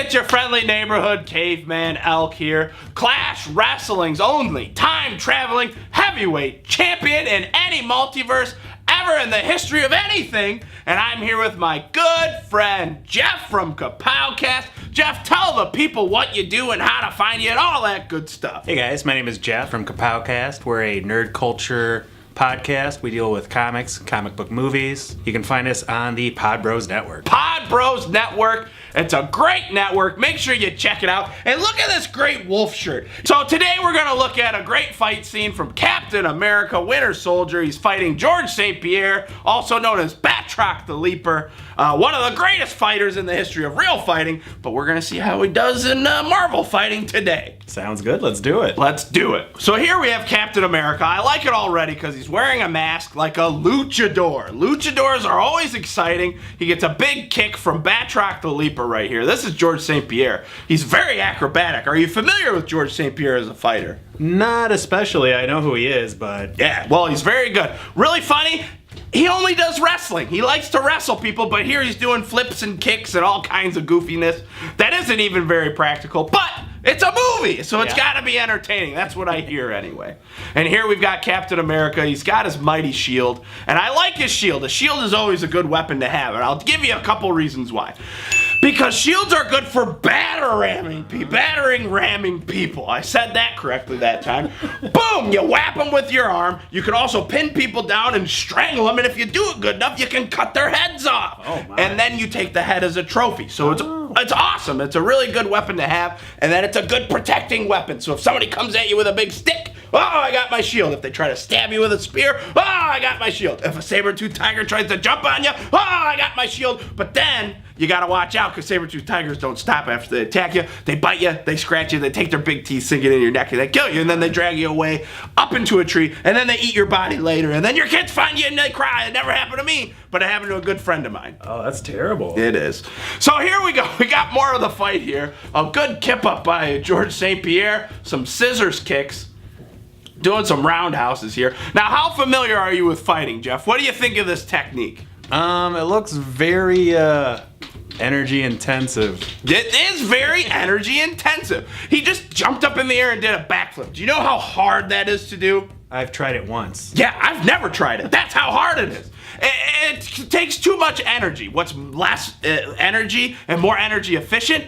it's your friendly neighborhood caveman Elk here. Clash Wrestling's only time-traveling heavyweight champion in any multiverse ever in the history of anything. And I'm here with my good friend Jeff from Kapowcast. Jeff, tell the people what you do and how to find you and all that good stuff. Hey guys, my name is Jeff from Kapowcast. We're a nerd culture podcast. We deal with comics, comic book movies. You can find us on the Pod Bros Network. Pod Bros Network. It's a great network. Make sure you check it out. And look at this great wolf shirt. So today we're going to look at a great fight scene from Captain America, Winter Soldier. He's fighting George St. Pierre, also known as Batroc the Leaper. One of the greatest fighters in the history of real fighting. But we're going to see how he does in Marvel fighting today. Sounds good. Let's do it. Let's do it. So here we have Captain America. I like it already because he's wearing a mask like a luchador. Luchadors are always exciting. He gets a big kick from Batroc the Leaper right here. This is George St. Pierre. He's very acrobatic. Are you familiar with George St. Pierre as a fighter? Not especially. I know who he is, but... Yeah, well, he's very good. Really funny. He only does wrestling. He likes to wrestle people, but here he's doing flips and kicks and all kinds of goofiness. That isn't even very practical, but it's a movie, so it's got to be entertaining. That's what I hear anyway. And here we've got Captain America. He's got his mighty shield, and I like his shield. A shield is always a good weapon to have, and I'll give you a couple reasons why. Because shields are good for battering ramming people. I said that correctly that time. Boom! You whap them with your arm. You can also pin people down and strangle them, and if you do it good enough, you can cut their heads off. Oh my. And then you take the head as a trophy. So it's awesome. It's a really good weapon to have, and then it's a good protecting weapon. So if somebody comes at you with a big stick, oh, I got my shield. If they try to stab you with a spear, oh, I got my shield. If a saber-toothed tiger tries to jump on you, oh, I got my shield. But then you gotta watch out because saber-toothed tigers don't stop after they attack you. They bite you, they scratch you, they take their big teeth, sink it in your neck, and they kill you, and then they drag you away up into a tree, and then they eat your body later, and then your kids find you and they cry. It never happened to me, but it happened to a good friend of mine. Oh, that's terrible. It is. So here we go. We got more of the fight here. A good kip up by George St. Pierre, some scissors kicks. Doing some roundhouses here. Now, how familiar are you with fighting, Jeff? What do you think of this technique? It looks very, energy intensive. It is very energy intensive. He just jumped up in the air and did a backflip. Do you know how hard that is to do? I've tried it once. Yeah, I've never tried it. That's how hard it is. It takes too much energy. What's less energy and more energy efficient?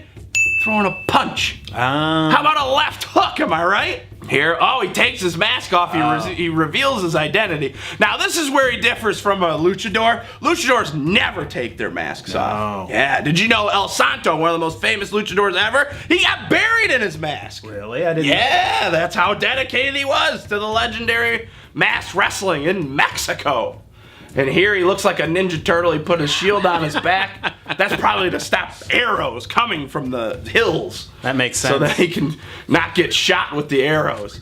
Throwing a punch. How about a left hook, am I right? Here, oh, he takes his mask off, he reveals his identity. Now, this is where he differs from a luchador. Luchadors never take their masks off. Yeah, did you know El Santo, one of the most famous luchadors ever, he got buried in his mask. Really? I didn't. Yeah, that's how dedicated he was to the legendary masked wrestling in Mexico. And here he looks like a Ninja Turtle. He put his shield on his back. That's probably to stop arrows coming from the hills. That makes sense. So that he can not get shot with the arrows.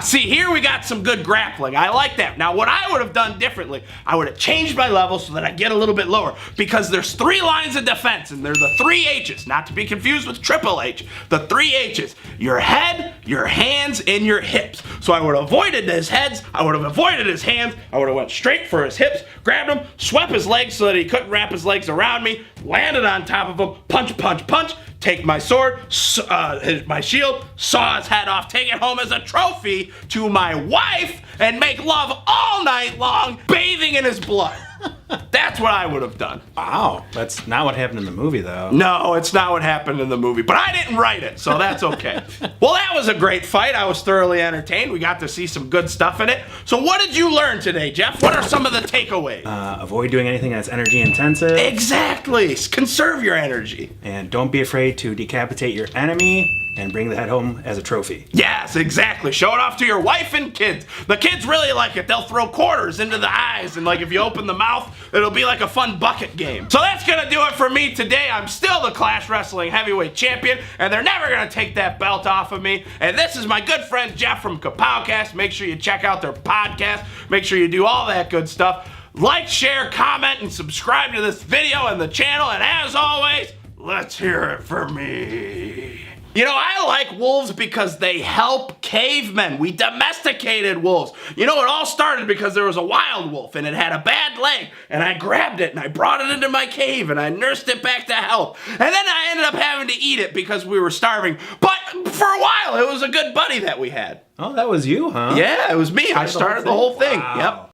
See, here we got some good grappling. I like that. Now, what I would have done differently, I would have changed my level so that I get a little bit lower. Because there's 3 lines of defense, and they're the 3 H's. Not to be confused with Triple H. The 3 H's. Your head, your hands, and your hips. So I would have avoided his heads, I would have avoided his hands, I would have went straight for his hips, grabbed him, swept his legs so that he couldn't wrap his legs around me, landed on top of him, punch, punch, punch, take my sword, my shield, saw his head off, take it home as a trophy to my wife, and make love all night long, bathing in his blood. That's what I would have done. Wow, that's not what happened in the movie, though. No, it's not what happened in the movie, but I didn't write it, so that's okay. Well, that was a great fight. I was thoroughly entertained. We got to see some good stuff in it. So what did you learn today, Jeff? What are some of the takeaways? Avoid doing anything that's energy intensive. Exactly. Conserve your energy. And don't be afraid to decapitate your enemy and bring the head home as a trophy. Yes, exactly. Show it off to your wife and kids. The kids really like it. They'll throw quarters into the eyes, and like if you open the mouth, it'll be like a fun bucket game. So that's gonna do it for me today. I'm still the Clash Wrestling Heavyweight Champion, and they're never gonna take that belt off of me. And this is my good friend Jeff from Kapowcast. Make sure you check out their podcast. Make sure you do all that good stuff. Like, share, comment, and subscribe to this video and the channel. And as always, let's hear it for me. You know, I like wolves because they help cavemen. We domesticated wolves. You know, it all started because there was a wild wolf and it had a bad leg, and I grabbed it and I brought it into my cave and I nursed it back to health. And then I ended up having to eat it because we were starving. But for a while, it was a good buddy that we had. Oh, that was you, huh? Yeah, it was me. I started the whole thing. Wow. Yep.